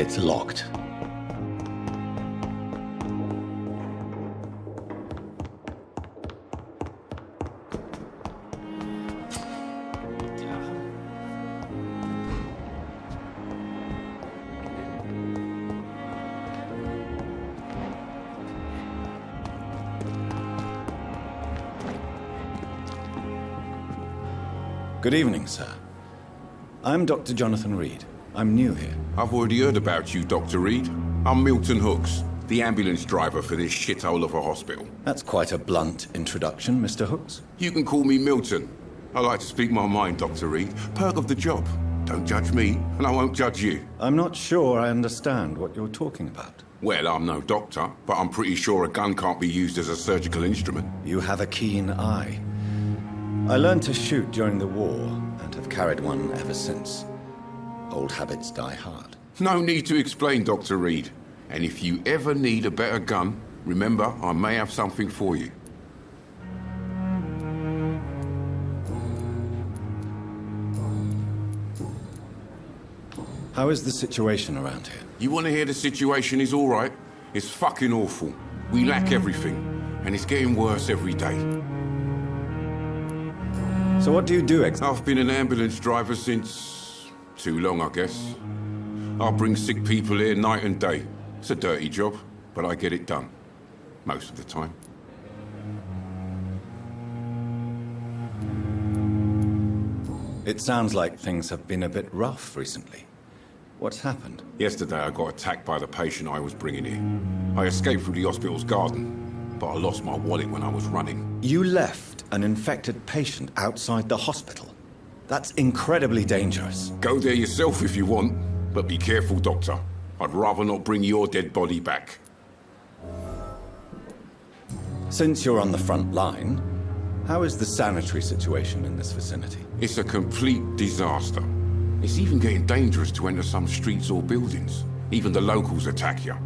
It's locked. Good evening, sir. I'm Dr. Jonathan Reid. I'm new here. I've already heard about you, Dr. Reid. I'm Milton Hooks, the ambulance driver for this shithole of a hospital. That's quite a blunt introduction, Mr. Hooks. You can call me Milton. I like to speak my mind, Dr. Reid. Perk of the job. Don't judge me, and I won't judge you. I'm not sure I understand what you're talking about. Well, I'm no doctor, but I'm pretty sure a gun can't be used as a surgical instrument. You have a keen eye. I learned to shoot during the war, and have carried one ever since. Old habits die hard. No need to explain, Dr. Reid. And if you ever need a better gun, remember, I may have something for you. How is the situation around here? You want to hear the situation is all right? It's fucking awful. We lack everything, and it's getting worse every day. So what do you do I've been an ambulance driver since... too long, I guess. I bring sick people here night and day. It's a dirty job, but I get it done. Most of the time. It sounds like things have been a bit rough recently. What's happened? Yesterday I got attacked by the patient I was bringing here. I escaped through the hospital's garden, but I lost my wallet when I was running. You left an infected patient outside the hospital? That's incredibly dangerous. Go there yourself if you want, but be careful, Doctor. I'd rather not bring your dead body back. Since you're on the front line, how is the sanitary situation in this vicinity? It's a complete disaster. It's even getting dangerous to enter some streets or buildings. Even the locals attack you.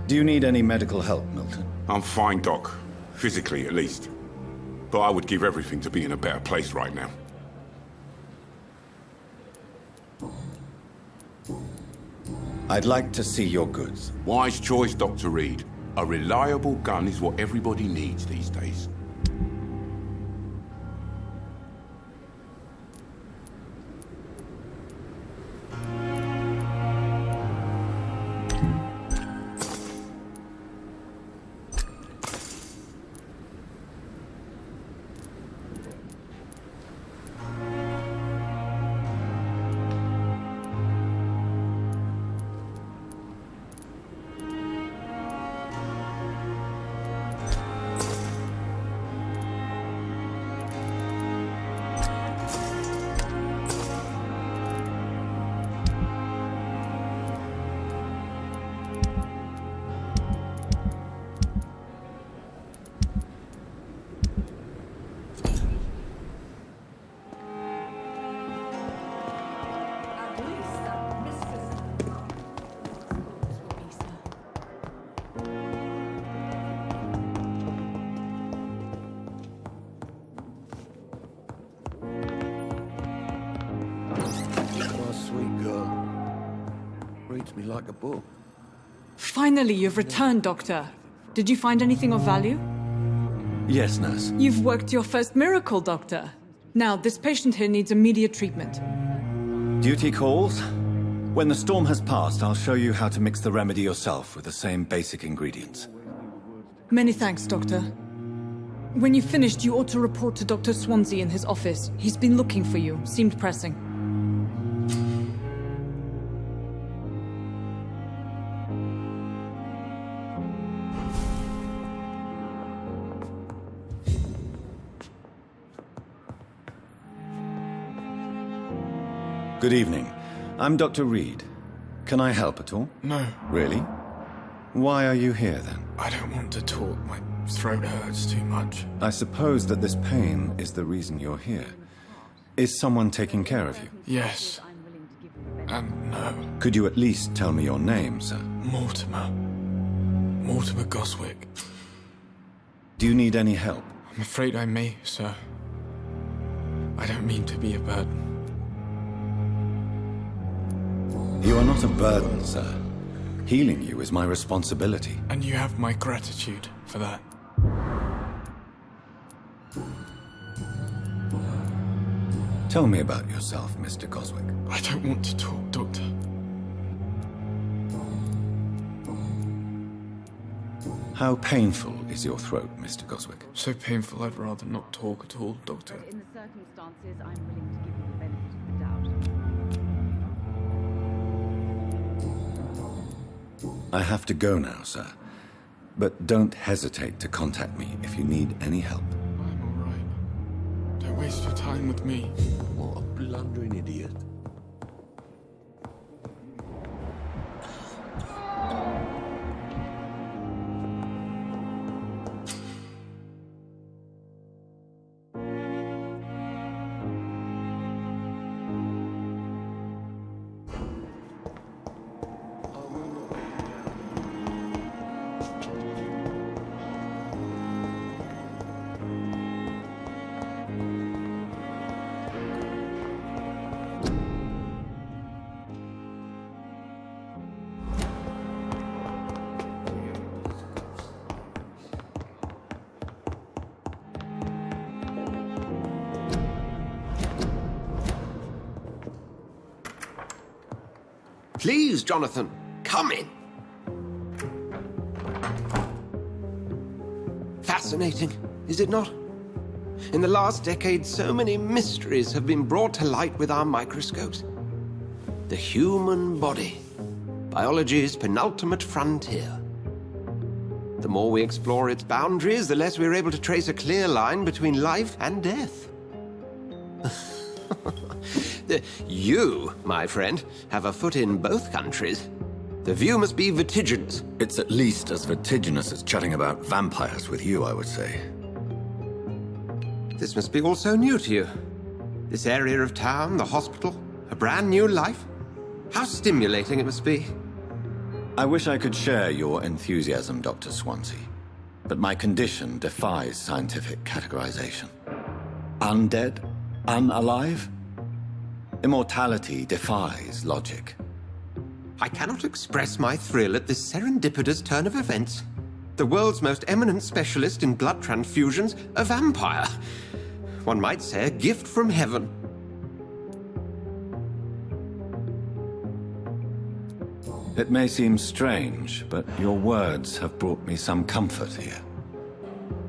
Do you need any medical help, Milton? I'm fine, Doc. Physically, at least. But I would give everything to be in a better place right now. I'd like to see your goods. Wise choice, Dr. Reid. A reliable gun is what everybody needs these days. Me like a book. Finally, you've returned, Doctor. Did you find anything of value? Yes, nurse. You've worked your first miracle, Doctor. Now, this patient here needs immediate treatment. Duty calls. When the storm has passed, I'll show you how to mix the remedy yourself with the same basic ingredients. Many thanks, Doctor. When you've finished, you ought to report to Dr. Swansea in his office. He's been looking for you. Seemed pressing. Good evening. I'm Dr. Reid. Can I help at all? No. Really? Why are you here, then? I don't want to talk. My throat hurts too much. I suppose that this pain is the reason you're here. Is someone taking care of you? Yes. And no. Could you at least tell me your name, sir? Mortimer. Mortimer Goswick. Do you need any help? I'm afraid I may, sir. I don't mean to be a burden. You are not a burden, sir. Healing you is my responsibility. And you have my gratitude for that. Tell me about yourself, Mr. Goswick. I don't want to talk, Doctor. How painful is your throat, Mr. Goswick? So painful I'd rather not talk at all, Doctor. In the circumstances, I'm willing to give you the benefit of the doubt. I have to go now, sir. But don't hesitate to contact me if you need any help. I'm all right. Don't waste your time with me. What a blundering idiot. Please, Jonathan, come in. Fascinating, is it not? In the last decade, so many mysteries have been brought to light with our microscopes. The human body, biology's penultimate frontier. The more we explore its boundaries, the less we're able to trace a clear line between life and death. You, my friend, have a foot in both countries. The view must be vertiginous. It's at least as vertiginous as chatting about vampires with you, I would say. This must be all so new to you. This area of town, the hospital, a brand new life. How stimulating it must be. I wish I could share your enthusiasm, Dr. Swansea. But my condition defies scientific categorization. Undead? Unalive? Immortality defies logic. I cannot express my thrill at this serendipitous turn of events. The world's most eminent specialist in blood transfusions, a vampire. One might say a gift from heaven. It may seem strange, but your words have brought me some comfort here.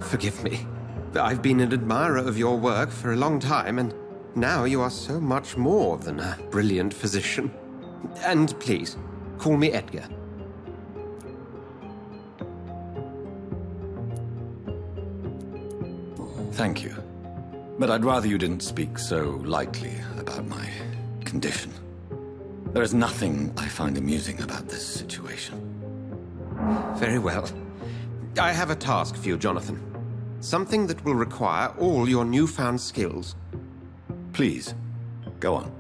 Forgive me. I've been an admirer of your work for a long time, and now you are so much more than a brilliant physician. And please, call me Edgar. Thank you. But I'd rather you didn't speak so lightly about my condition. There is nothing I find amusing about this situation. Very well. I have a task for you, Jonathan. Something that will require all your newfound skills. Please, go on.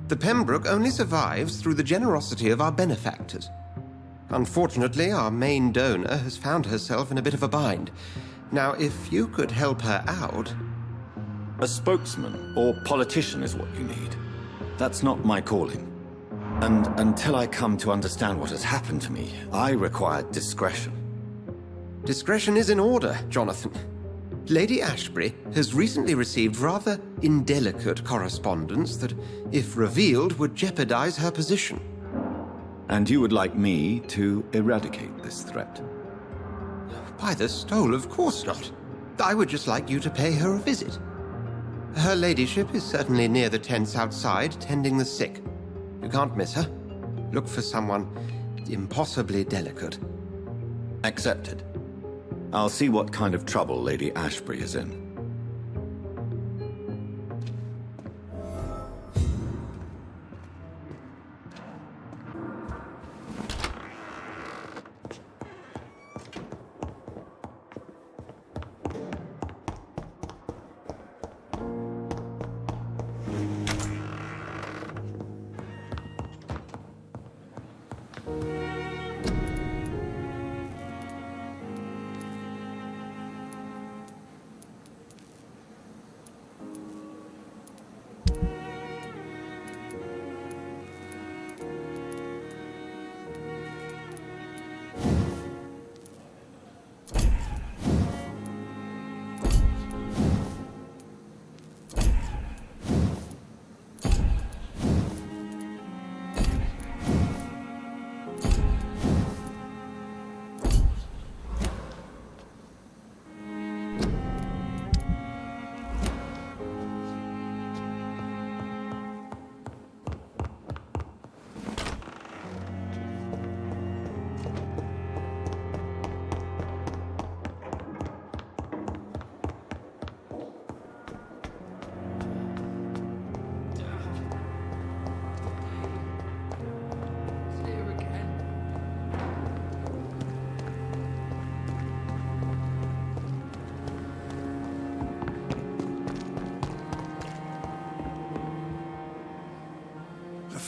The Pembroke only survives through the generosity of our benefactors. Unfortunately, our main donor has found herself in a bit of a bind. Now, if you could help her out... A spokesman or politician is what you need. That's not my calling. And until I come to understand what has happened to me, I require discretion. Discretion is in order, Jonathan. Lady Ashbury has recently received rather indelicate correspondence that, if revealed, would jeopardize her position. And you would like me to eradicate this threat? By the stole, of course not. I would just like you to pay her a visit. Her ladyship is certainly near the tents outside, tending the sick. You can't miss her. Look for someone impossibly delicate. Accepted. I'll see what kind of trouble Lady Ashbury is in.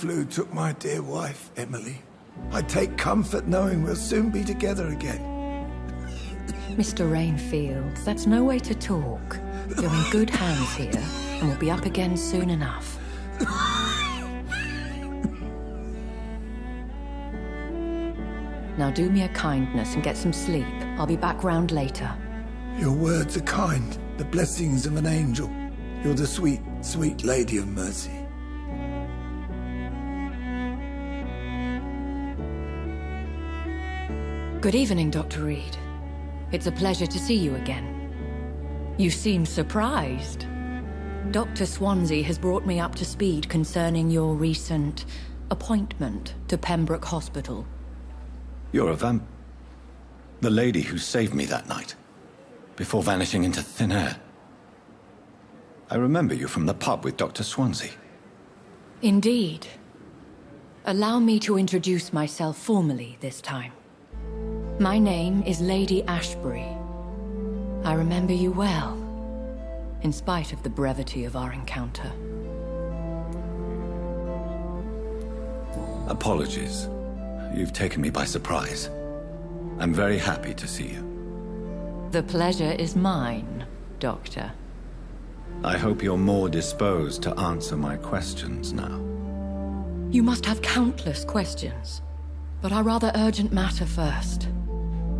flu took my dear wife, Emily. I take comfort knowing we'll soon be together again. Mr. Rainfield, that's no way to talk. You're in good hands here, and we'll be up again soon enough. Now do me a kindness and get some sleep. I'll be back round later. Your words are kind, the blessings of an angel. You're the sweet, sweet Lady of Mercy. Good evening, Dr. Reid. It's a pleasure to see you again. You seem surprised. Dr. Swansea has brought me up to speed concerning your recent appointment to Pembroke Hospital. You're a the lady who saved me that night, before vanishing into thin air. I remember you from the pub with Dr. Swansea. Indeed. Allow me to introduce myself formally this time. My name is Lady Ashbury. I remember you well, in spite of the brevity of our encounter. Apologies. You've taken me by surprise. I'm very happy to see you. The pleasure is mine, Doctor. I hope you're more disposed to answer my questions now. You must have countless questions, but our rather urgent matter first.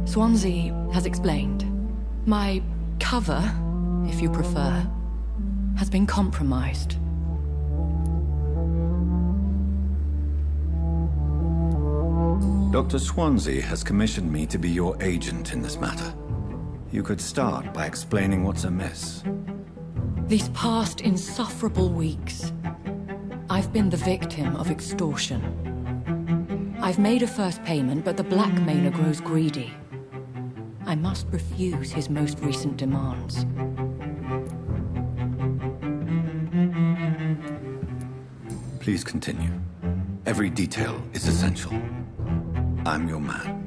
Swansea has explained. My cover, if you prefer, has been compromised. Dr. Swansea has commissioned me to be your agent in this matter. You could start by explaining what's amiss. These past insufferable weeks, I've been the victim of extortion. I've made a first payment, but the blackmailer grows greedy. I must refuse his most recent demands. Please continue. Every detail is essential. I'm your man.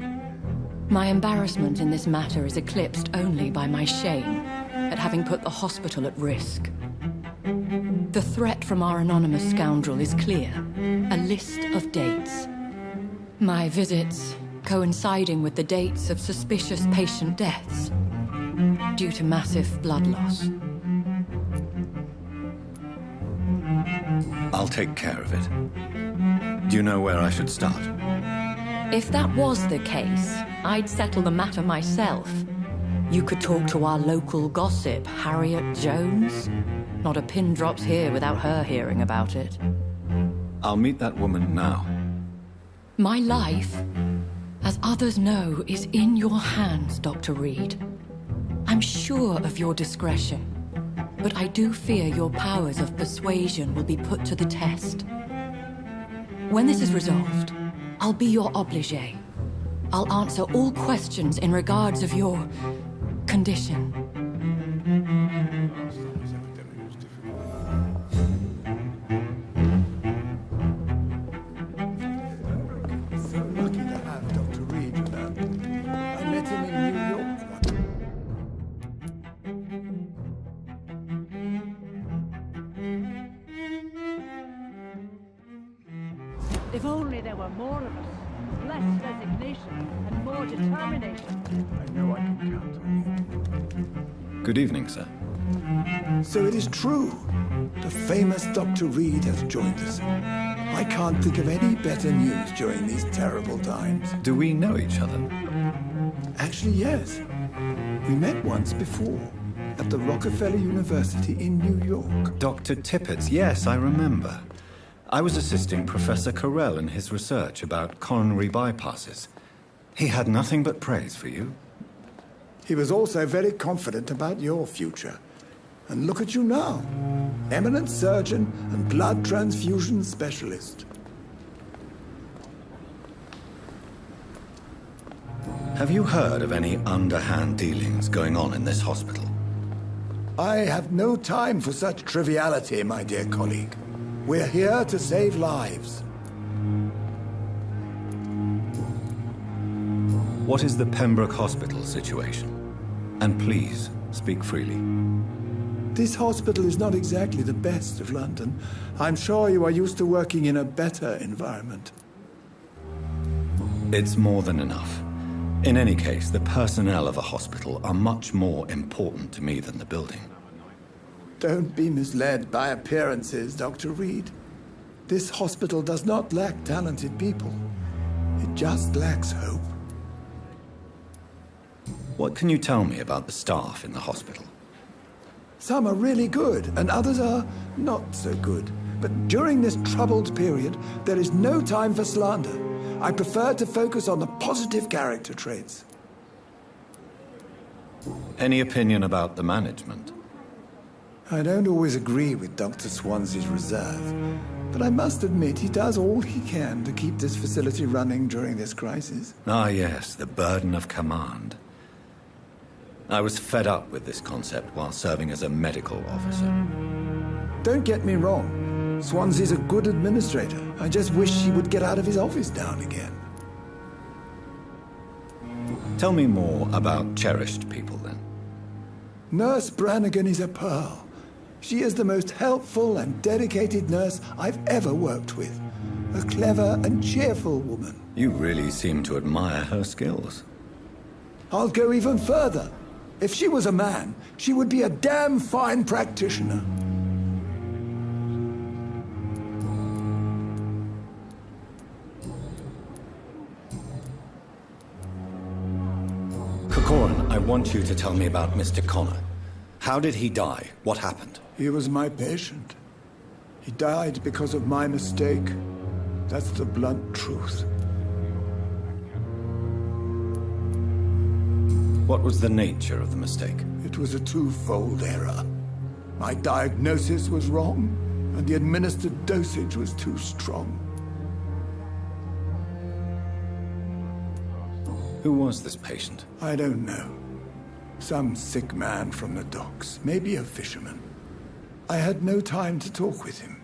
My embarrassment in this matter is eclipsed only by my shame at having put the hospital at risk. The threat from our anonymous scoundrel is clear. A list of dates. My visits coinciding with the dates of suspicious patient deaths due to massive blood loss. I'll take care of it. Do you know where I should start? If that was the case, I'd settle the matter myself. You could talk to our local gossip, Harriet Jones. Not a pin drops here without her hearing about it. I'll meet that woman now. My life, as others know, is in your hands, Dr. Reid. I'm sure of your discretion, but I do fear your powers of persuasion will be put to the test. When this is resolved, I'll be your obligé. I'll answer all questions in regards of your condition. So lucky to have Dr. Reid around. I met him in New York. If only there were more of us. Less resignation and more determination. I know I can count on Good evening, sir. you. So it is true. The famous Dr. Reid has joined us. I can't think of any better news during these terrible times. Do we know each other? Actually, yes. We met once before, at the Rockefeller University in New York. Dr. Tippett, yes, I remember. I was assisting Professor Carell in his research about coronary bypasses. He had nothing but praise for you. He was also very confident about your future. And look at you now. Eminent surgeon and blood transfusion specialist. Have you heard of any underhand dealings going on in this hospital? I have no time for such triviality, my dear colleague. We're here to save lives. What is the Pembroke Hospital situation? And please, speak freely. This hospital is not exactly the best of London. I'm sure you are used to working in a better environment. It's more than enough. In any case, the personnel of a hospital are much more important to me than the building. Don't be misled by appearances, Dr. Reid. This hospital does not lack talented people. It just lacks hope. What can you tell me about the staff in the hospital? Some are really good, and others are not so good. But during this troubled period, there is no time for slander. I prefer to focus on the positive character traits. Any opinion about the management? I don't always agree with Dr. Swansea's reserve, but I must admit he does all he can to keep this facility running during this crisis. Ah, yes, the burden of command. I was fed up with this concept while serving as a medical officer. Don't get me wrong. Swansea's a good administrator. I just wish he would get out of his office now and again. Tell me more about cherished people, then. Nurse Brannigan is a pearl. She is the most helpful and dedicated nurse I've ever worked with. A clever and cheerful woman. You really seem to admire her skills. I'll go even further. If she was a man, she would be a damn fine practitioner. Corcoran, I want you to tell me about Mr. Connor. How did he die? What happened? He was my patient. He died because of my mistake. That's the blunt truth. What was the nature of the mistake? It was a twofold error. My diagnosis was wrong, and the administered dosage was too strong. Who was this patient? I don't know. Some sick man from the docks, maybe a fisherman. I had no time to talk with him.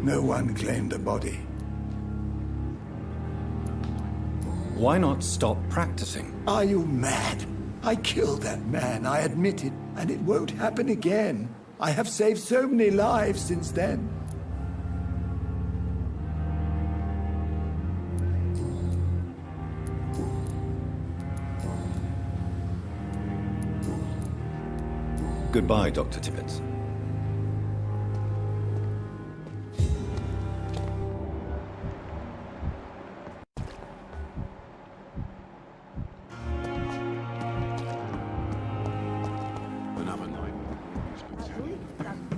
No one claimed a body. Why not stop practicing? Are you mad? I killed that man, I admit it, and it won't happen again. I have saved so many lives since then. Goodbye, Dr. Tibbets.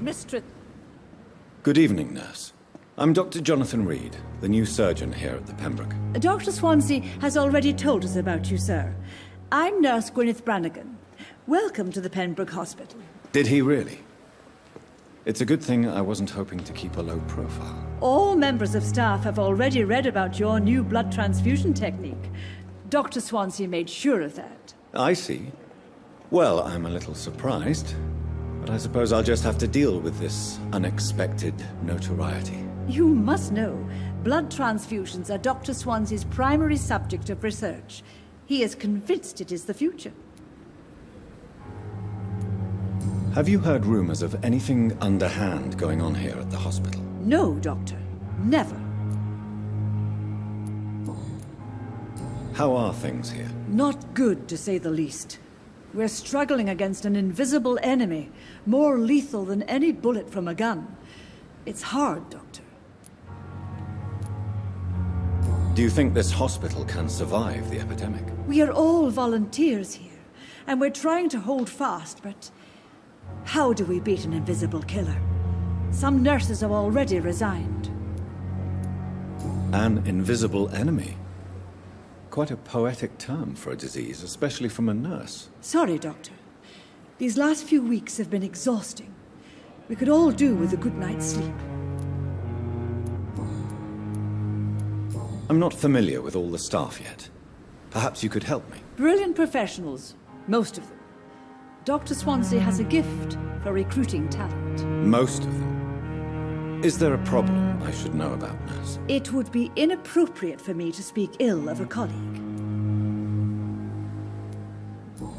Mistress. Good evening, nurse. I'm Dr. Jonathan Reid, the new surgeon here at the Pembroke. Dr. Swansea has already told us about you, sir. I'm Nurse Gwyneth Brannigan. Welcome to the Pembroke Hospital. Did he really? It's a good thing I wasn't hoping to keep a low profile. All members of staff have already read about your new blood transfusion technique. Dr. Swansea made sure of that. I see. Well, I'm a little surprised, but I suppose I'll just have to deal with this unexpected notoriety. You must know, blood transfusions are Dr. Swansea's primary subject of research. He is convinced it is the future. Have you heard rumors of anything underhand going on here at the hospital? No, Doctor. Never. How are things here? Not good, to say the least. We're struggling against an invisible enemy, more lethal than any bullet from a gun. It's hard, Doctor. Do you think this hospital can survive the epidemic? We are all volunteers here, and we're trying to hold fast, but how do we beat an invisible killer? Some nurses have already resigned. An invisible enemy? Quite a poetic term for a disease, especially from a nurse. Sorry, Doctor. These last few weeks have been exhausting. We could all do with a good night's sleep. I'm not familiar with all the staff yet. Perhaps you could help me. Brilliant professionals, most of them. Dr. Swansea has a gift for recruiting talent. Most of them? Is there a problem I should know about, nurse? It would be inappropriate for me to speak ill of a colleague.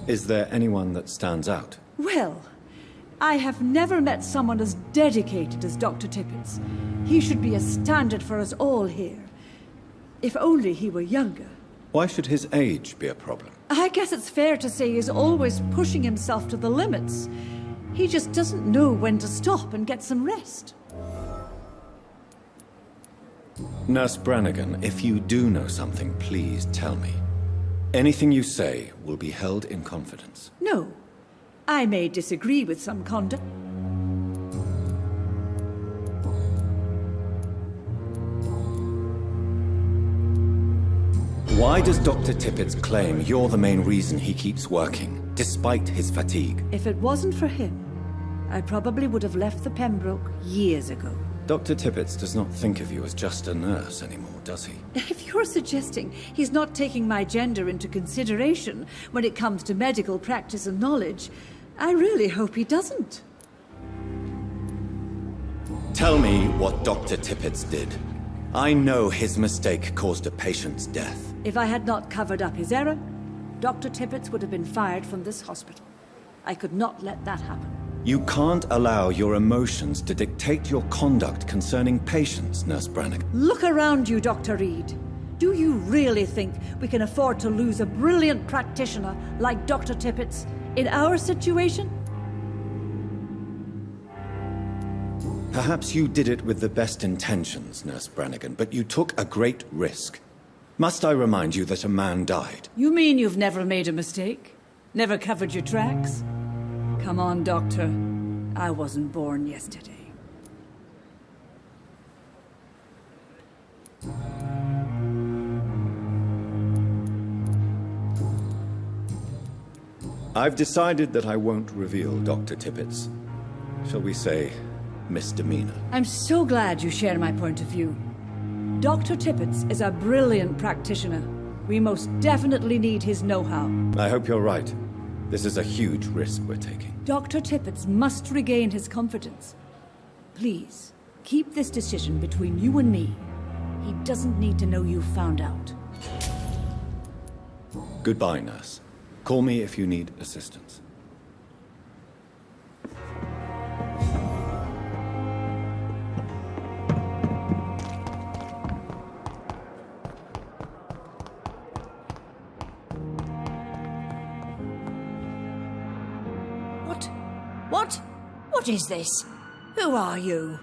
Is there anyone that stands out? Well, I have never met someone as dedicated as Dr. Tippett. He should be a standard for us all here. If only he were younger. Why should his age be a problem? I guess it's fair to say he's always pushing himself to the limits. He just doesn't know when to stop and get some rest. Nurse Brannigan, if you do know something, please tell me. Anything you say will be held in confidence. No. I may disagree with some conduct. Why does Dr. Tippett claim you're the main reason he keeps working, despite his fatigue? If it wasn't for him, I probably would have left the Pembroke years ago. Dr. Tippett does not think of you as just a nurse anymore, does he? If you're suggesting he's not taking my gender into consideration when it comes to medical practice and knowledge, I really hope he doesn't. Tell me what Dr. Tippett did. I know his mistake caused a patient's death. If I had not covered up his error, Dr. Tippett would have been fired from this hospital. I could not let that happen. You can't allow your emotions to dictate your conduct concerning patients, Nurse Brannigan. Look around you, Dr. Reid. Do you really think we can afford to lose a brilliant practitioner like Dr. Tippett in our situation? Perhaps you did it with the best intentions, Nurse Brannigan, but you took a great risk. Must I remind you that a man died? You mean you've never made a mistake? Never covered your tracks? Come on, Doctor. I wasn't born yesterday. I've decided that I won't reveal Dr. Tippett's, shall we say, misdemeanor. I'm so glad you share my point of view. Dr. Tippett is a brilliant practitioner. We most definitely need his know-how. I hope you're right. This is a huge risk we're taking. Dr. Tippett must regain his confidence. Please, keep this decision between you and me. He doesn't need to know you found out. Goodbye, nurse. Call me if you need assistance. What is this? Who are you?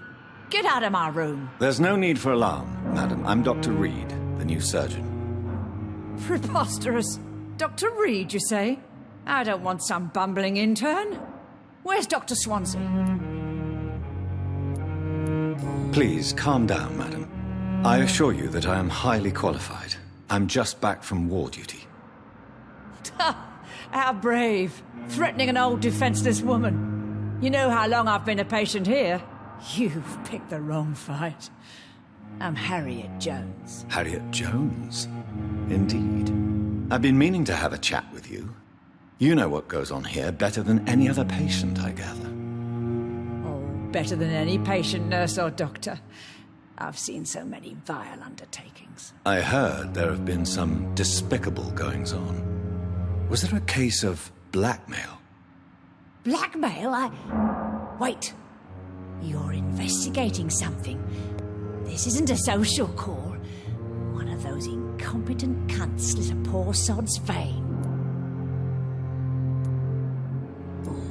Get out of my room. There's no need for alarm, madam. I'm Dr. Reid, the new surgeon. Preposterous. Dr. Reid, you say? I don't want some bumbling intern. Where's Dr. Swansea? Please, calm down, madam. I assure you that I am highly qualified. I'm just back from war duty. How brave. Threatening an old defenseless woman. You know how long I've been a patient here? You've picked the wrong fight. I'm Harriet Jones. Harriet Jones? Indeed. I've been meaning to have a chat with you. You know what goes on here better than any other patient, I gather. Oh, better than any patient, nurse or doctor. I've seen so many vile undertakings. I heard there have been some despicable goings-on. Was there a case of blackmail? Blackmail? Wait. You're investigating something. This isn't a social call. One of those incompetent cunts slit a poor sod's vein.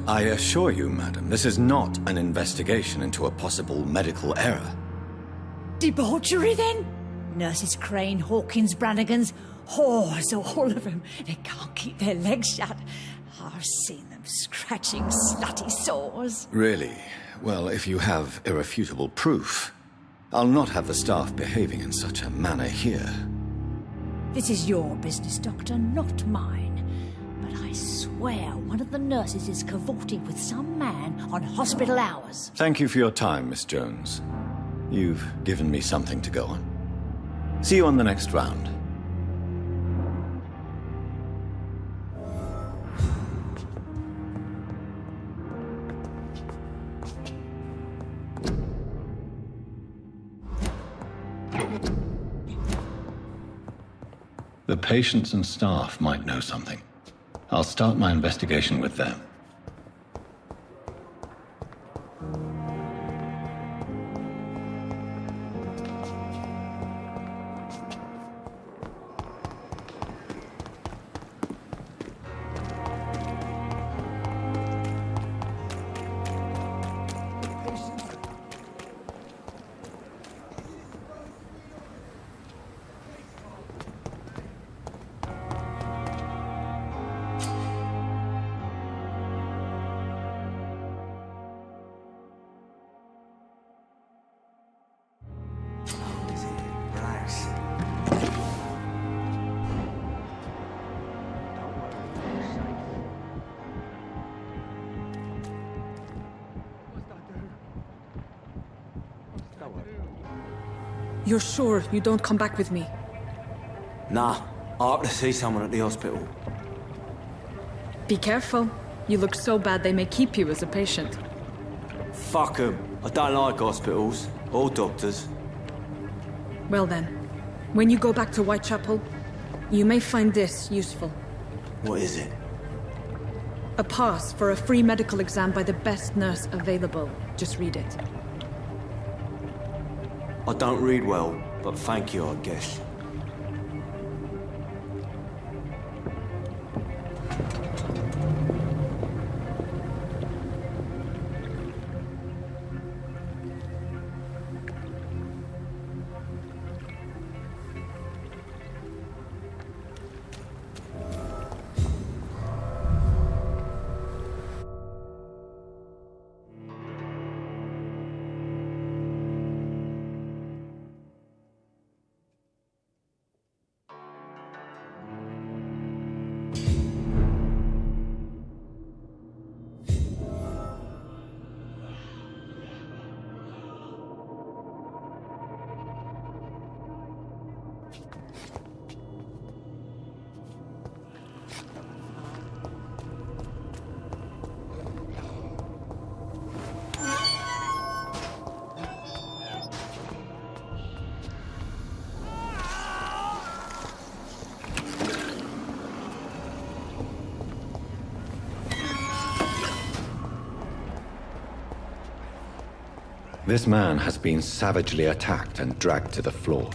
I assure you, madam, this is not an investigation into a possible medical error. Debauchery, then? Nurses Crane, Hawkins, Brannigans, whores, all of them. They can't keep their legs shut. I've seen them scratching slutty sores. Really? Well, if you have irrefutable proof, I'll not have the staff behaving in such a manner here. This is your business, Doctor, not mine. But I swear one of the nurses is cavorting with some man on hospital hours. Thank you for your time, Miss Jones. You've given me something to go on. See you on the next round. The patients and staff might know something. I'll start my investigation with them. You're sure you don't come back with me? Nah, I have to see someone at the hospital. Be careful. You look so bad they may keep you as a patient. Fuck 'em. I don't like hospitals. Or doctors. Well then, when you go back to Whitechapel, you may find this useful. What is it? A pass for a free medical exam by the best nurse available. Just read it. I don't read well, but thank you, I guess. This man has been savagely attacked and dragged to the floor.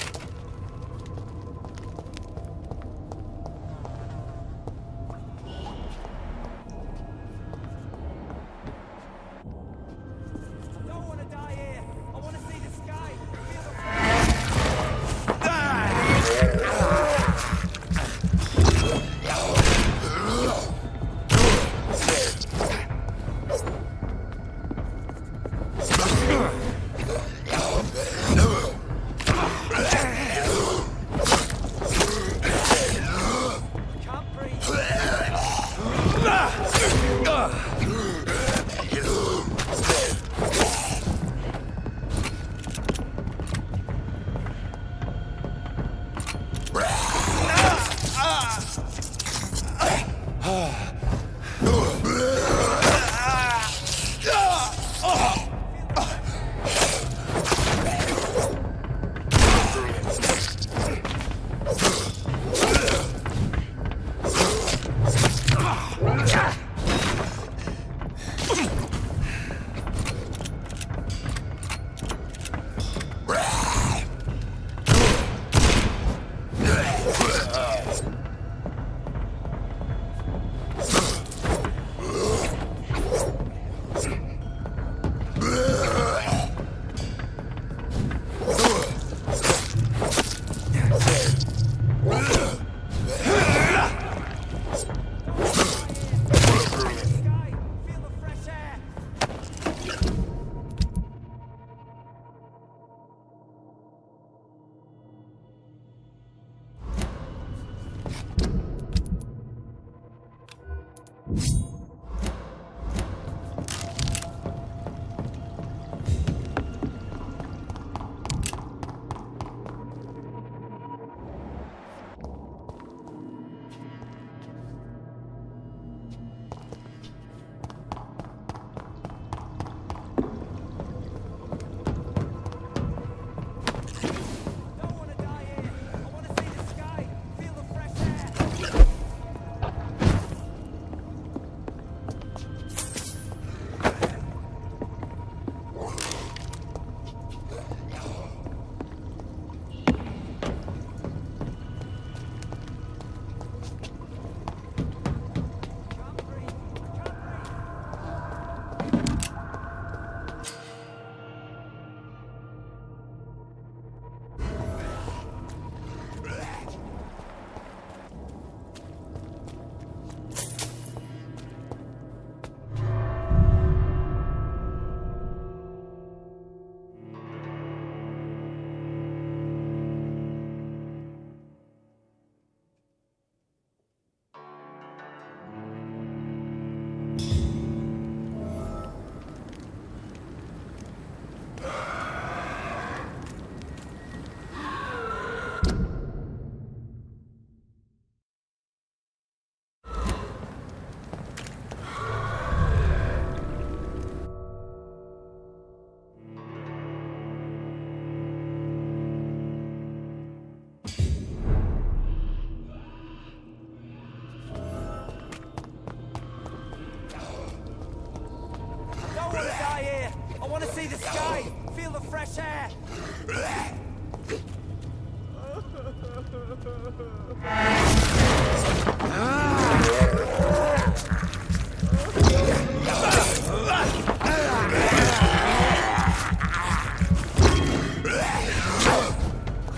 fresh air!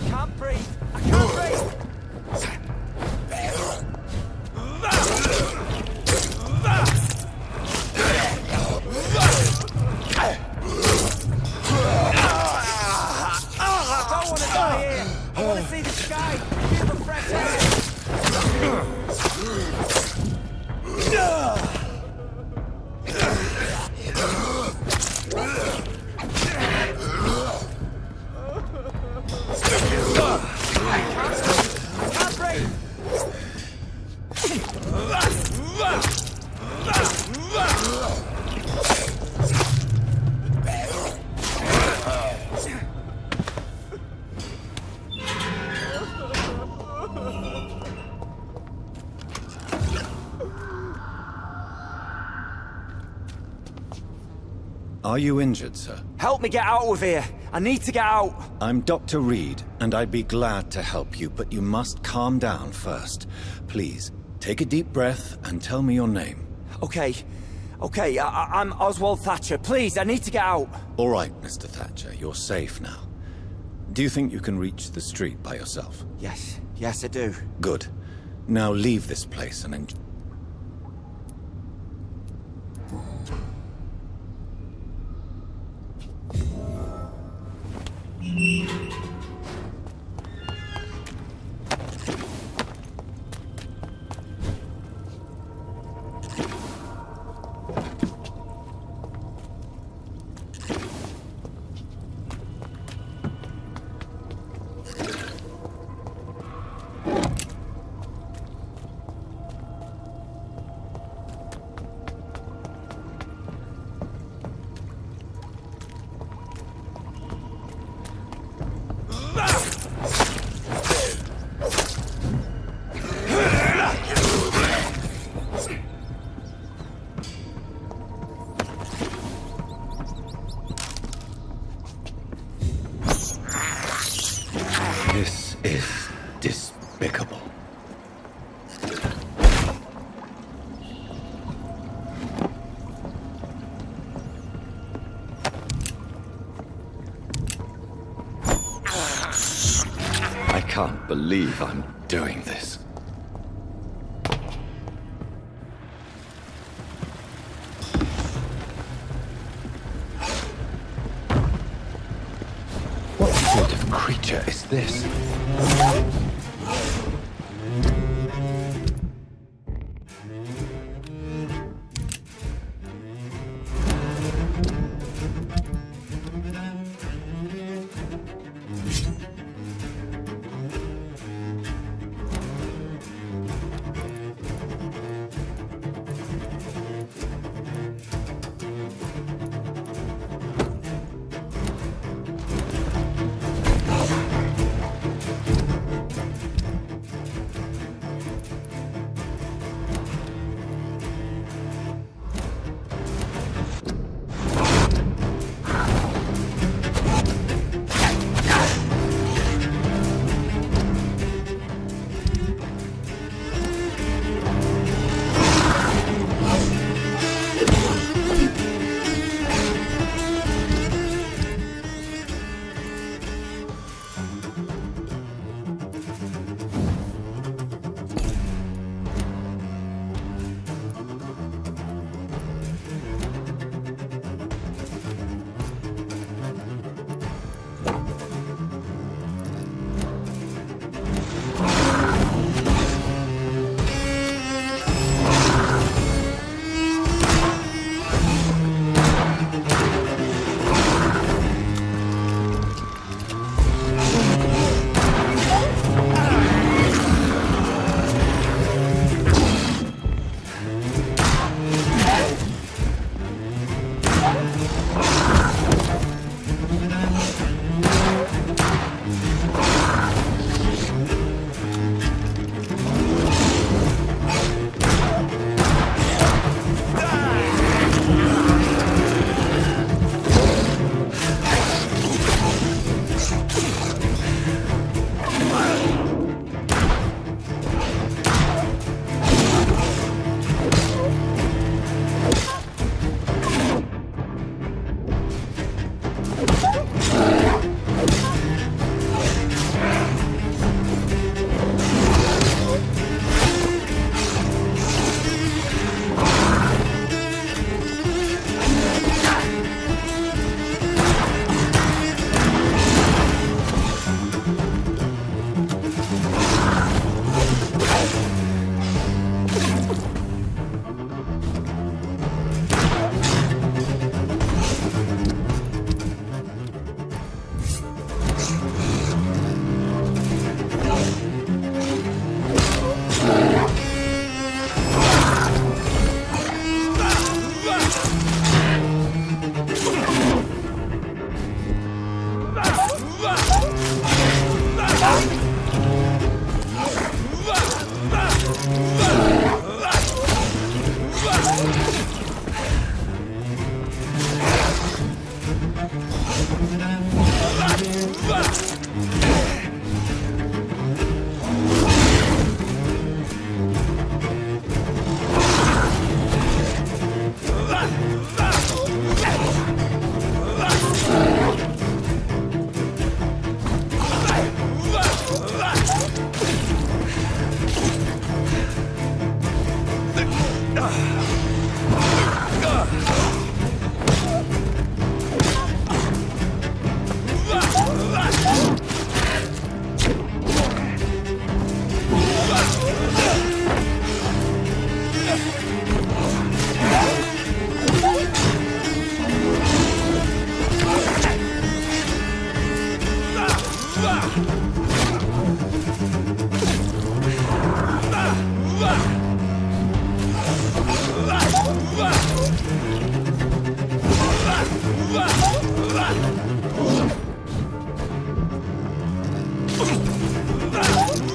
Can't breathe! I can't breathe! I want to see the sky! Feel the fresh air! Can't breathe! Are you injured, sir? Help me get out of here! I need to get out! I'm Dr. Reid, and I'd be glad to help you, but you must calm down first. Please, take a deep breath and tell me your name. Okay, I'm Oswald Thatcher. Please, I need to get out! All right, Mr. Thatcher, you're safe now. Do you think you can reach the street by yourself? Yes, I do. Good. Now leave this place and enjoy. This is despicable. I can't believe I'm doing this. What sort of creature is this?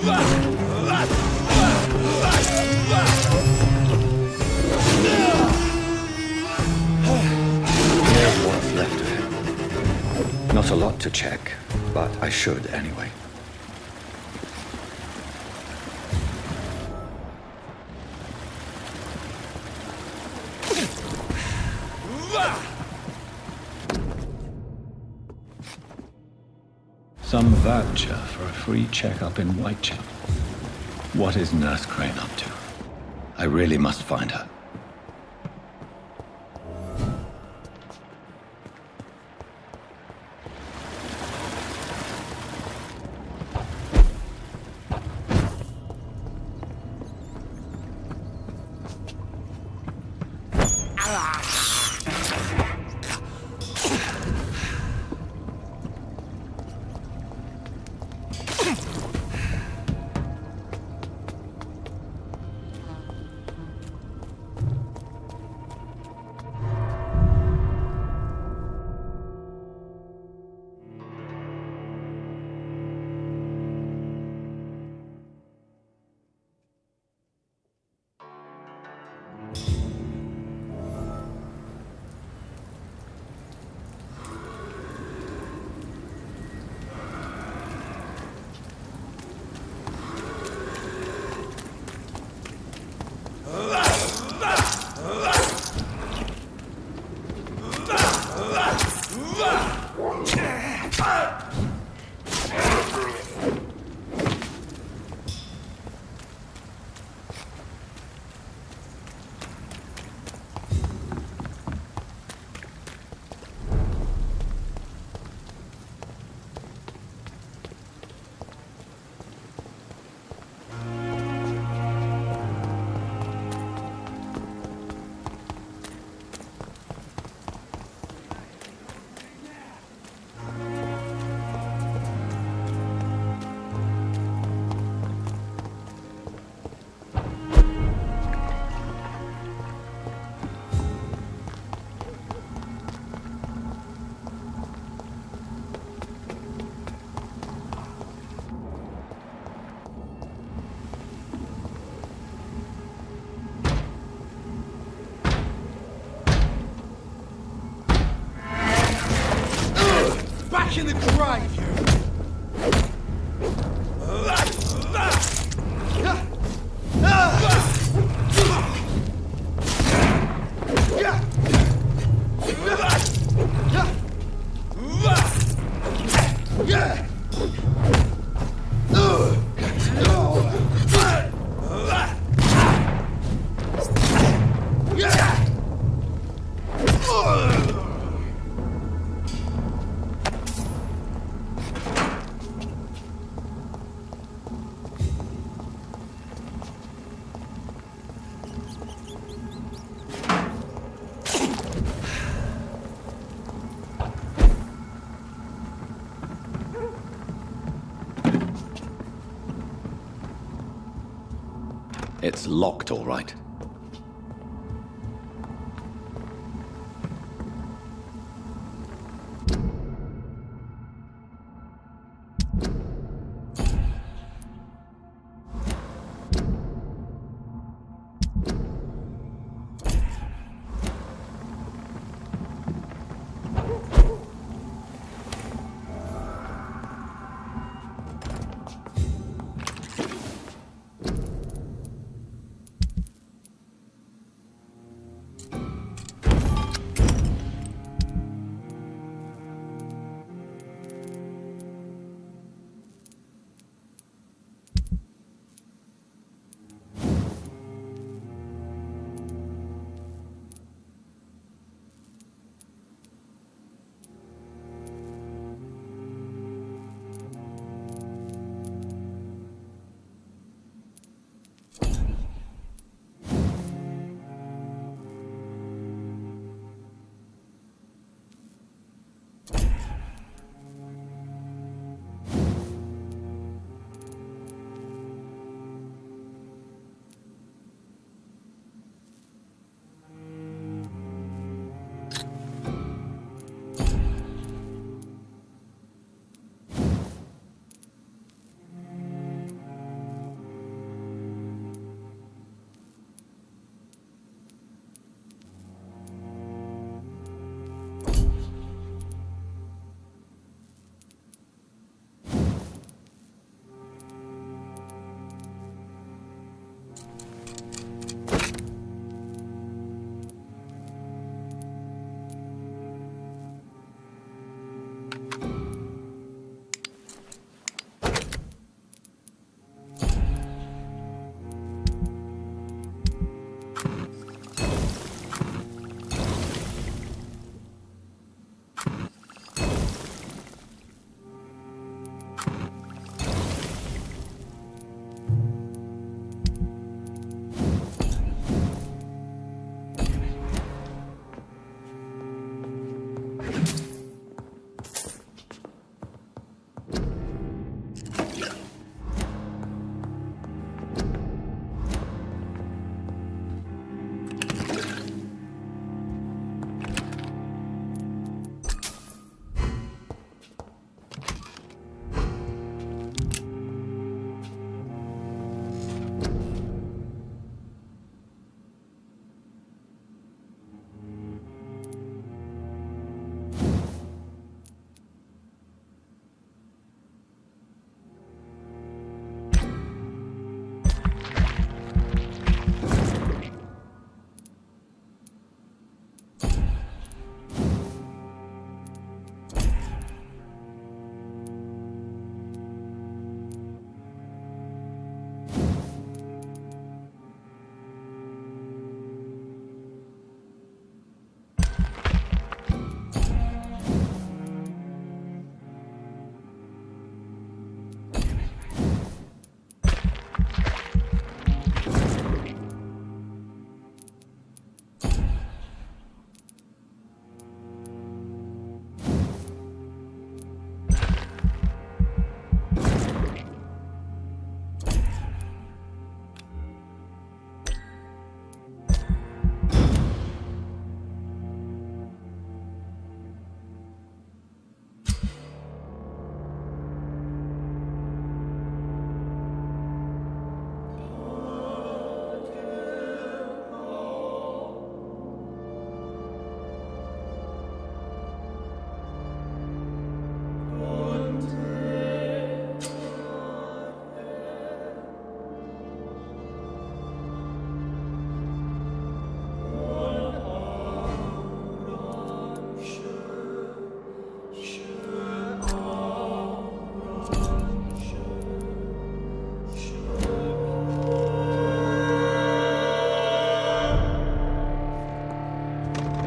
Here's what's left of him. Not a lot to check, but I should anyway. Some voucher for a free checkup in Whitechapel. What is Nurse Crane up to? I really must find her. In the grave, you! It's locked, all right.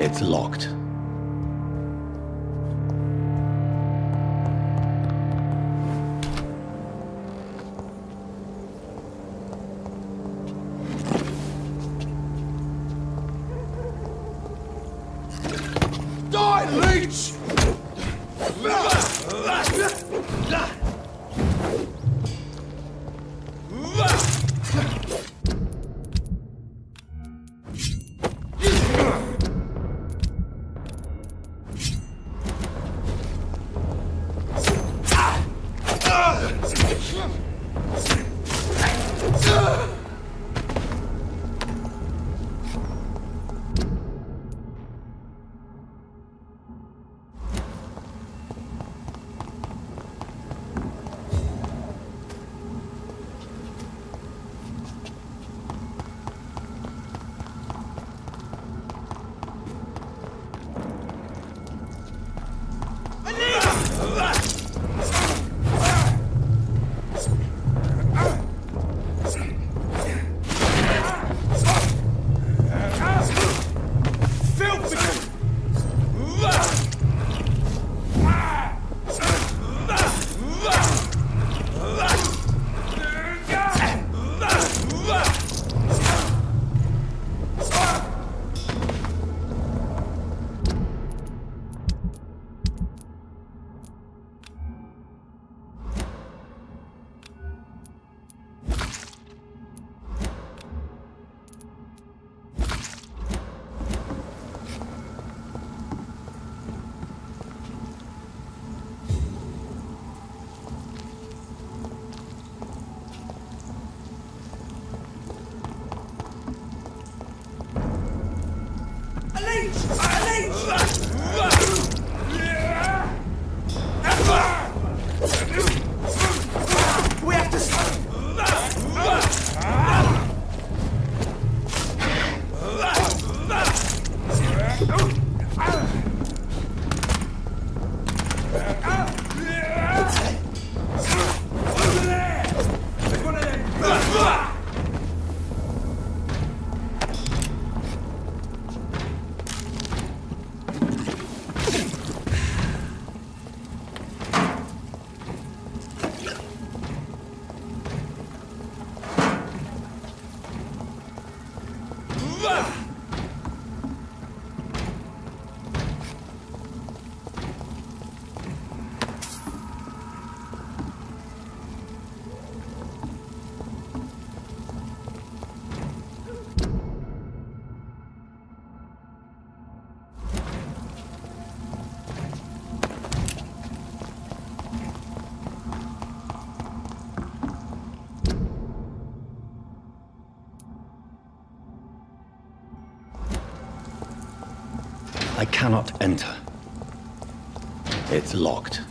It's locked. Die, leech! I cannot enter. It's locked.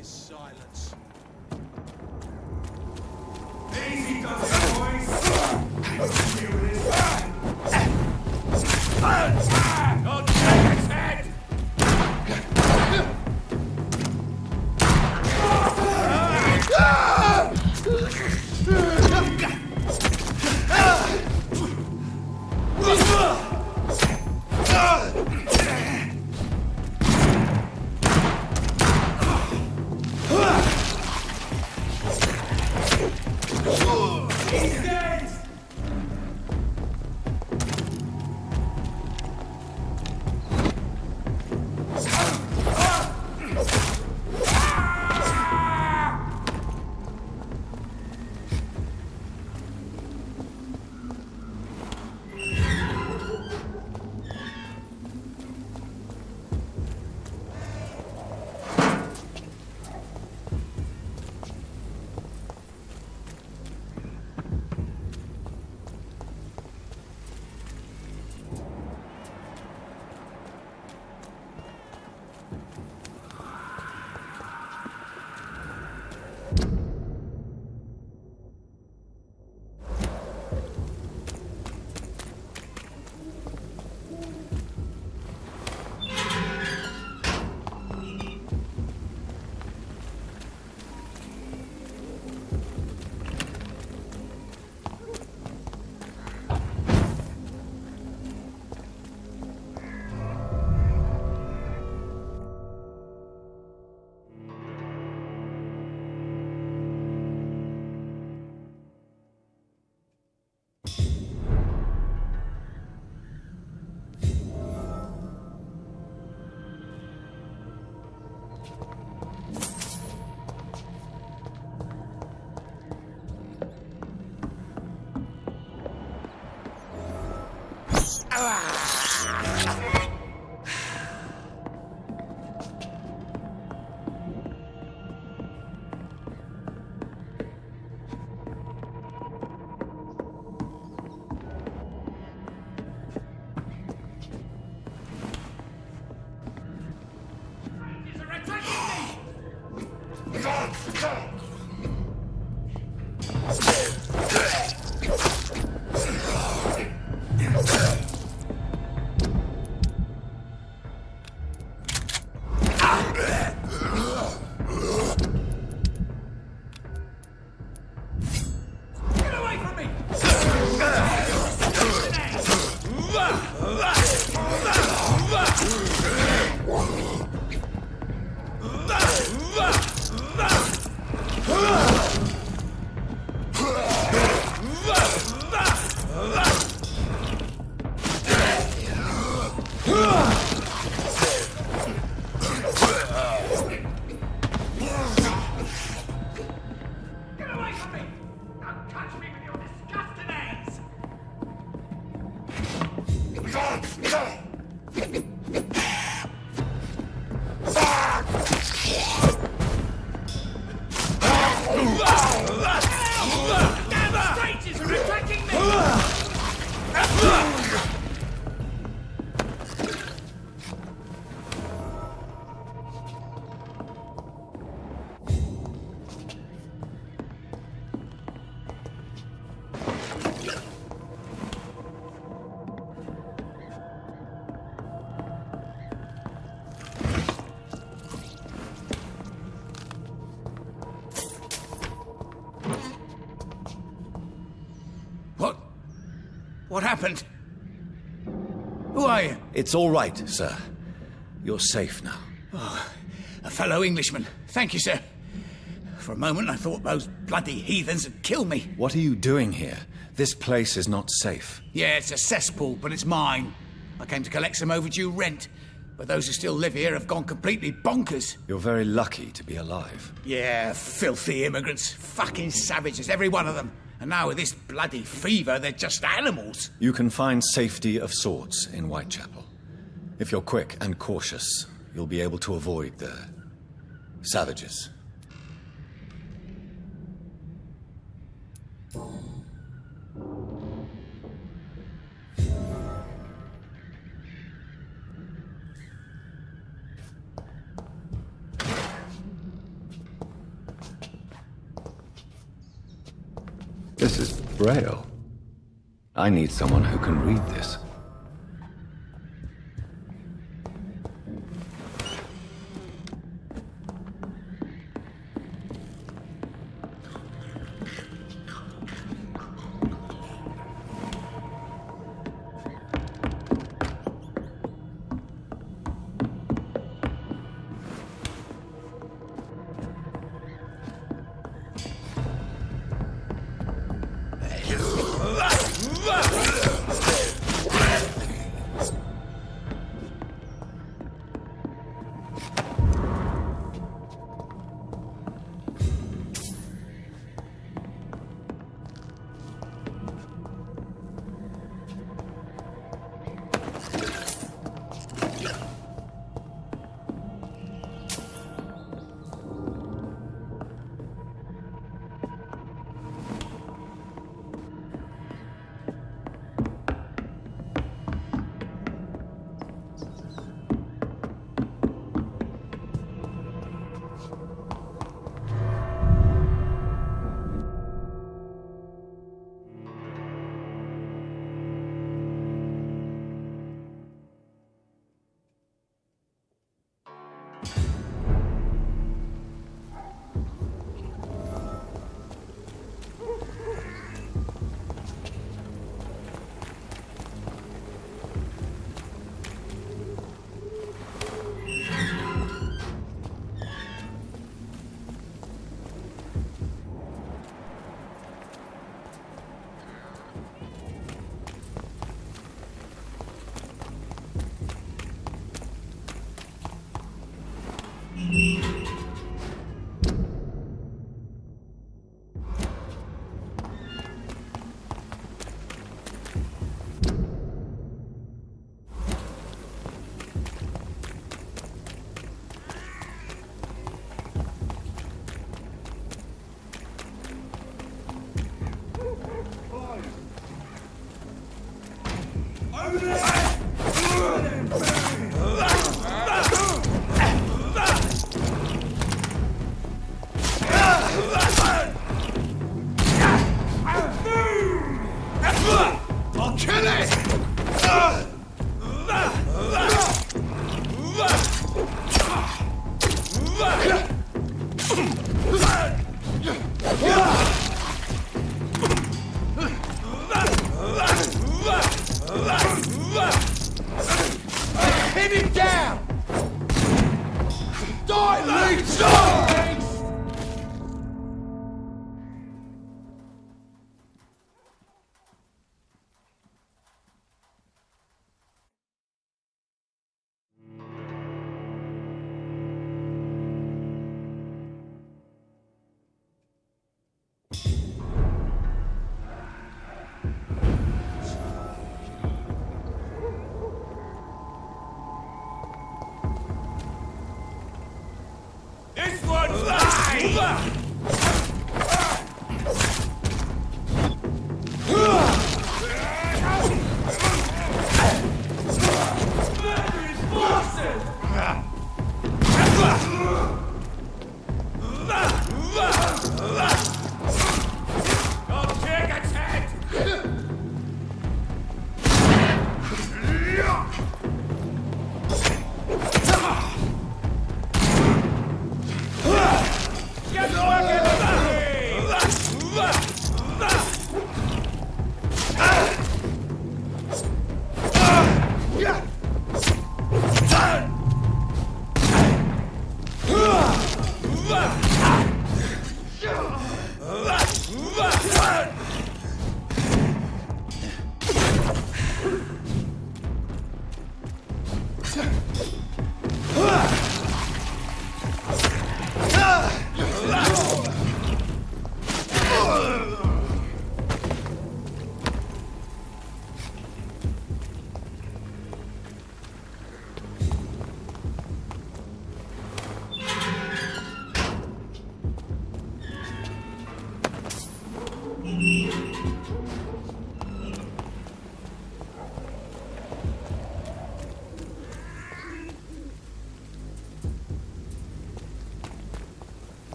this silence. Easy does it, boys! Here it is. Not take his head! What happened? Who are you? It's all right, sir. You're safe now. Oh, a fellow Englishman. Thank you, sir. For a moment, I thought those bloody heathens had killed me. What are you doing here? This place is not safe. Yeah, it's a cesspool, but it's mine. I came to collect some overdue rent, but those who still live here have gone completely bonkers. You're very lucky to be alive. Yeah, filthy immigrants. Fucking savages, every one of them. And now with this bloody fever, they're just animals. You can find safety of sorts in Whitechapel. If you're quick and cautious, you'll be able to avoid the savages. Braille. I need someone who can read this.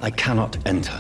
I cannot enter.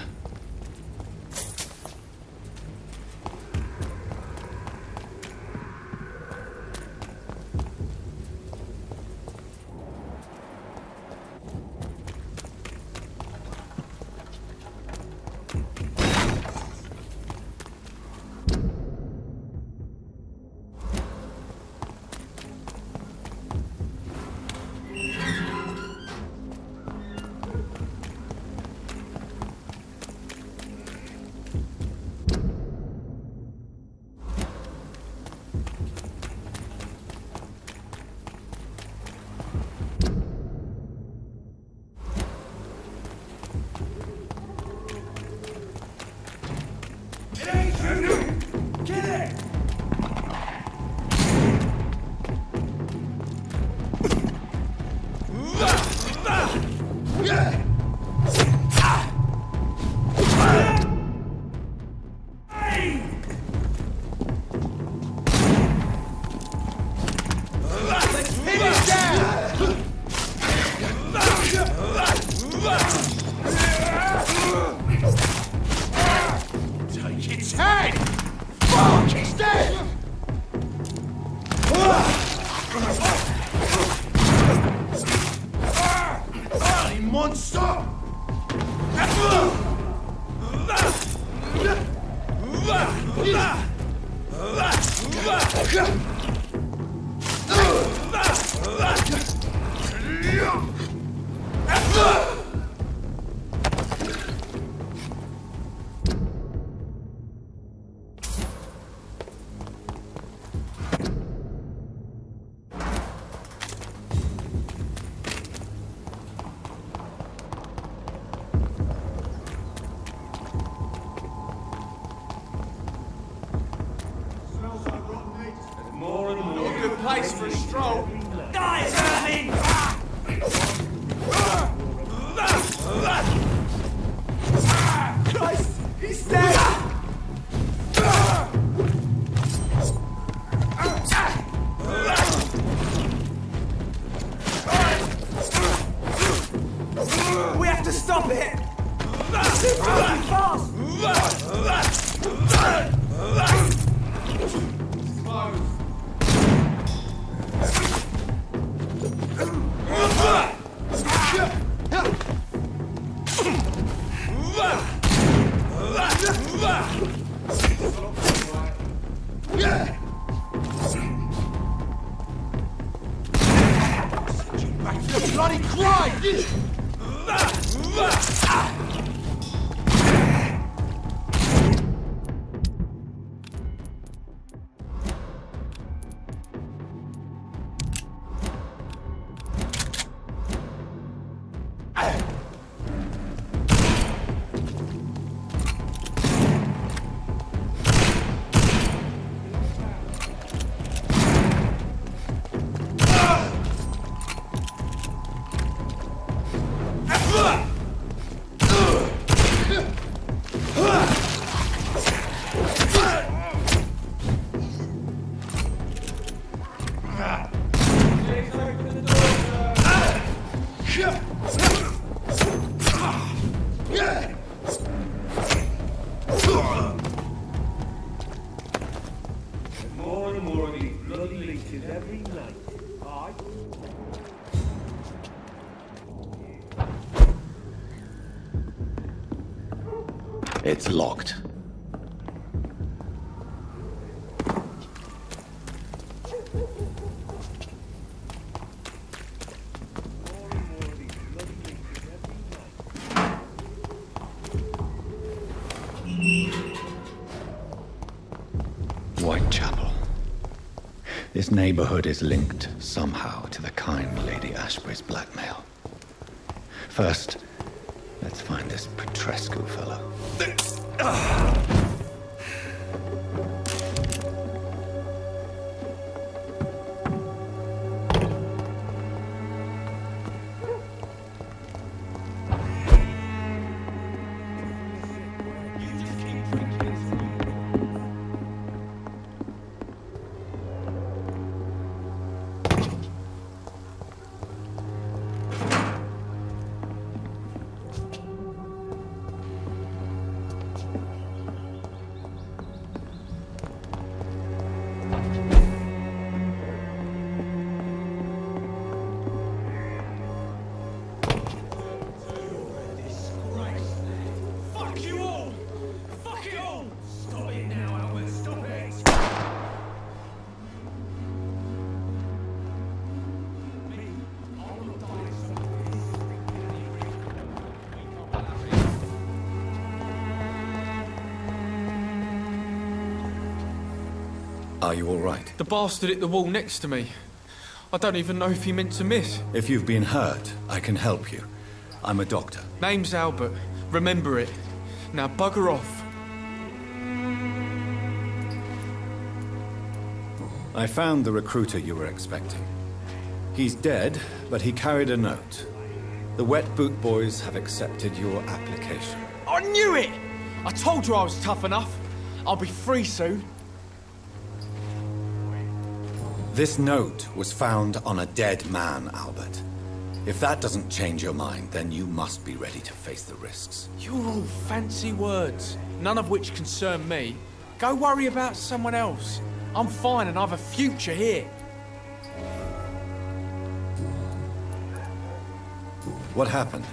Place for a stroll. Guys, Irving! Christ, he's dead! We have to stop it! It's moving fast! Bloody Christ! More and more of these bloody leeches every night. Aye. It's locked. Whitechapel. This neighborhood is linked somehow to the kind Lady Ashbury's blackmail. First, let's find this Petrescu fellow. Are you all right? The bastard hit the wall next to me. I don't even know if he meant to miss. If you've been hurt, I can help you. I'm a doctor. Name's Albert. Remember it. Now bugger off. I found the recruiter you were expecting. He's dead, but he carried a note. The Wet Boot Boys have accepted your application. I knew it! I told you I was tough enough. I'll be free soon. This note was found on a dead man, Albert. If that doesn't change your mind, then you must be ready to face the risks. You're all fancy words, none of which concern me. Go worry about someone else. I'm fine and I've a future here. What happened?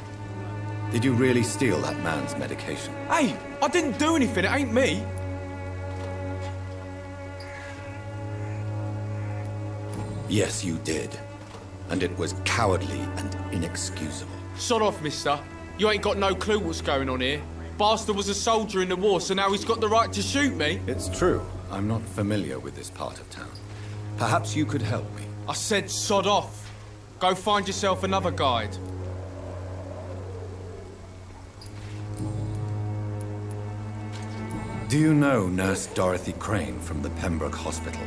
Did you really steal that man's medication? Hey, I didn't do anything, it ain't me. Yes, you did. And it was cowardly and inexcusable. Sod off, mister. You ain't got no clue what's going on here. Bastard was a soldier in the war, so now he's got the right to shoot me. It's true. I'm not familiar with this part of town. Perhaps you could help me. I said sod off. Go find yourself another guide. Do you know Nurse Dorothy Crane from the Pembroke Hospital?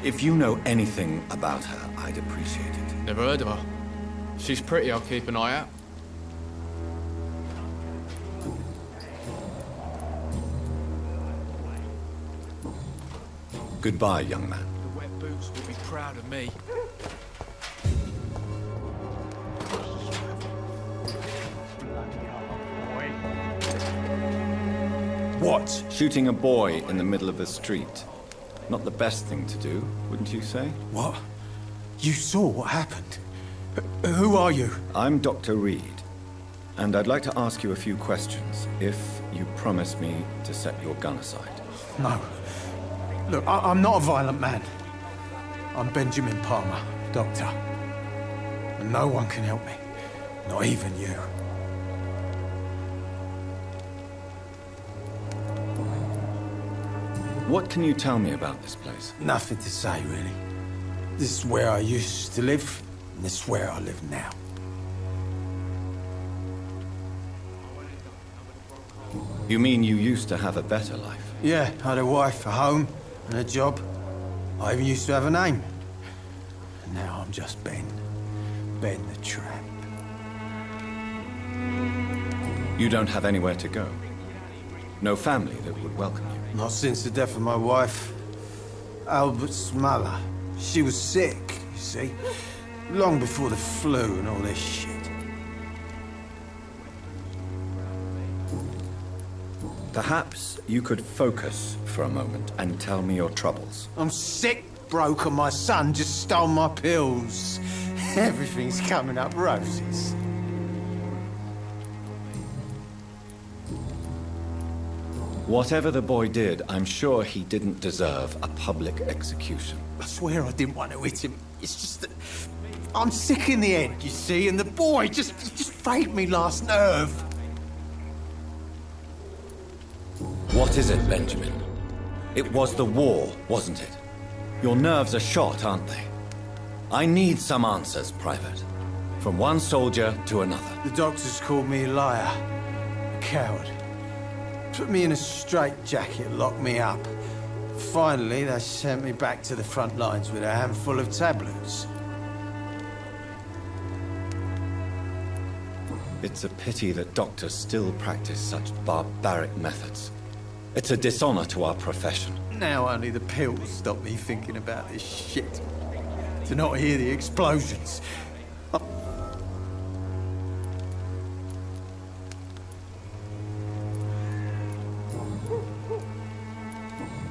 If you know anything about her, I'd appreciate it. Never heard of her. If she's pretty, I'll keep an eye out. Goodbye, young man. The wet boots will be proud of me. What? Shooting a boy in the middle of the street. Not the best thing to do, wouldn't you say? What? You saw what happened? Who are you? I'm Dr. Reid. And I'd like to ask you a few questions, if you promise me to set your gun aside. No. Look, I'm not a violent man. I'm Benjamin Palmer, doctor. And no one can help me. Not even you. What can you tell me about this place? Nothing to say, really. This is where I used to live, and this is where I live now. You mean you used to have a better life? Yeah, I had a wife, a home, and a job. I even used to have a name. And now I'm just Ben. Ben the Tramp. You don't have anywhere to go? No family that would welcome you? Not since the death of my wife, Albert's mother. She was sick, you see. Long before the flu and all this shit. Perhaps you could focus for a moment and tell me your troubles. I'm sick, broke, and my son just stole my pills. Everything's coming up roses. Whatever the boy did, I'm sure he didn't deserve a public execution. I swear I didn't want to hit him. It's just that I'm sick in the head, you see, and the boy just frayed me last nerve. What is it, Benjamin? It was the war, wasn't it? Your nerves are shot, aren't they? I need some answers, Private. From one soldier to another. The doctors called me a liar, a coward. Put me in a straitjacket, locked me up. Finally, they sent me back to the front lines with a handful of tablets. It's a pity that doctors still practice such barbaric methods. It's a dishonor to our profession. Now only the pills stop me thinking about this shit. To not hear the explosions.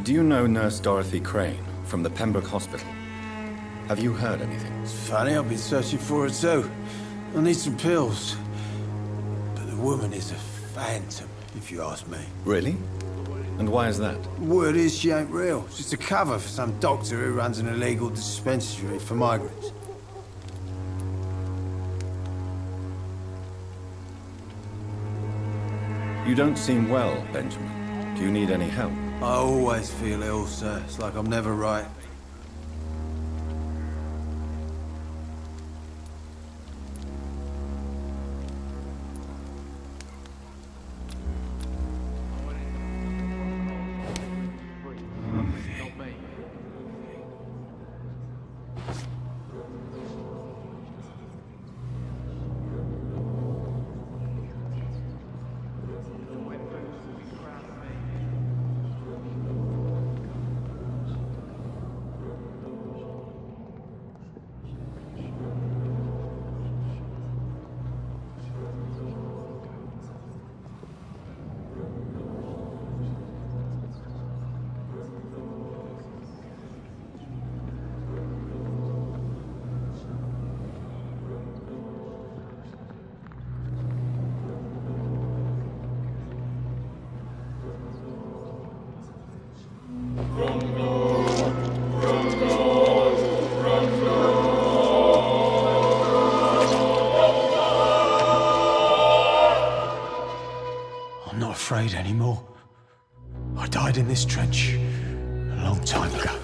Do you know Nurse Dorothy Crane from the Pembroke Hospital? Have you heard anything? It's funny, I've been searching for her too. I need some pills. But the woman is a phantom, if you ask me. Really? And why is that? Word is she ain't real. Just a cover for some doctor who runs an illegal dispensary for migrants. You don't seem well, Benjamin. Do you need any help? I always feel ill, sir. It's like I'm never right. died in this trench a long time ago.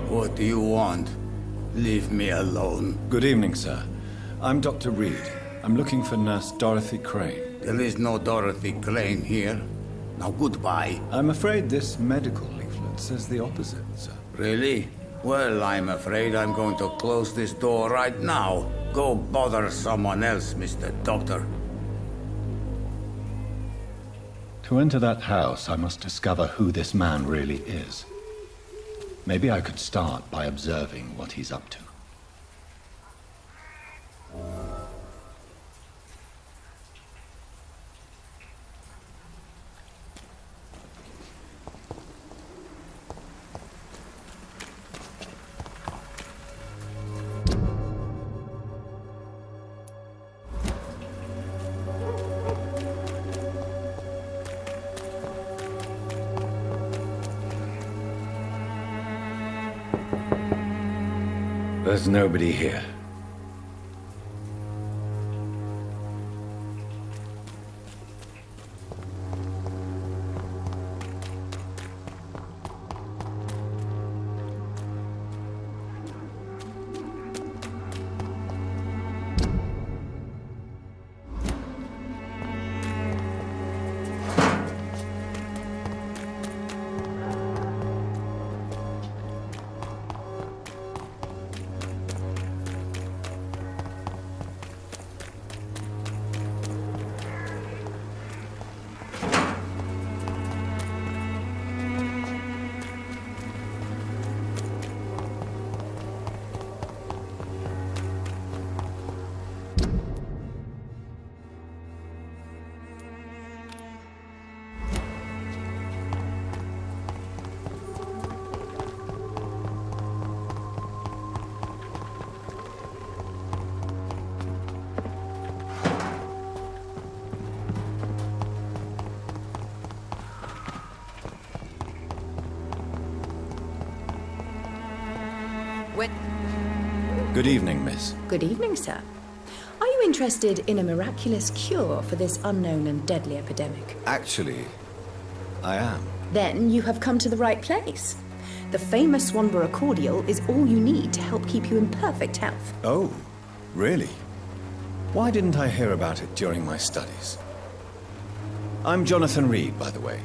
What do you want? Leave me alone. Good evening, sir. I'm Dr. Reid. I'm looking for Nurse Dorothy Crane. There is no Dorothy Crane here. Now goodbye. I'm afraid this medical leaflet says the opposite, sir. Really? Well, I'm afraid I'm going to close this door right now. Go bother someone else, Mr. Doctor. To enter that house, I must discover who this man really is. Maybe I could start by observing what he's up to. There's nobody here. Good evening, miss. Good evening, sir. Are you interested in a miraculous cure for this unknown and deadly epidemic? Actually, I am. Then you have come to the right place. The famous Swanborough cordial is all you need to help keep you in perfect health. Oh, really? Why didn't I hear about it during my studies? I'm Jonathan Reid, by the way.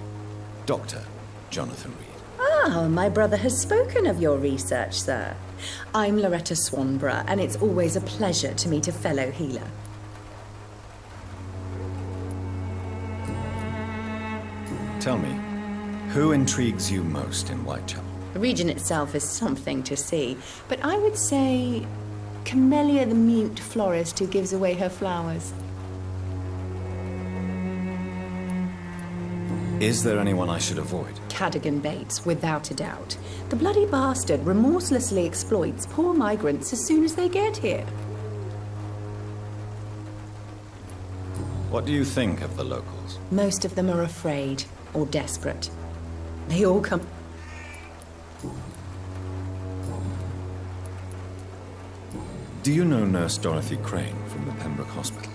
Dr. Jonathan Reid. Ah, my brother has spoken of your research, sir. I'm Loretta Swanborough, and it's always a pleasure to meet a fellow healer. Tell me, who intrigues you most in Whitechapel? The region itself is something to see, but I would say Camellia the mute florist who gives away her flowers. Is there anyone I should avoid? Cadogan Bates, without a doubt. The bloody bastard remorselessly exploits poor migrants as soon as they get here. What do you think of the locals? Most of them are afraid or desperate. They all come... Do you know Nurse Dorothy Crane from the Pembroke Hospital?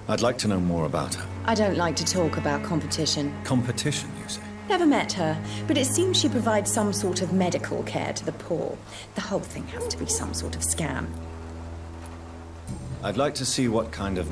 I'd like to know more about her. I don't like to talk about competition. Competition, you say? Never met her, but it seems she provides some sort of medical care to the poor. The whole thing has to be some sort of scam. I'd like to see what kind of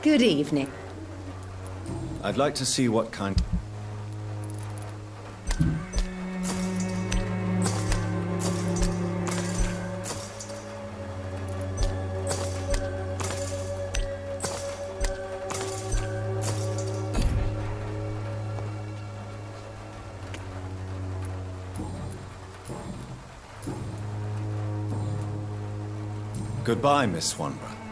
Good evening. I'd like to see what kind... Goodbye, Miss Swanborough.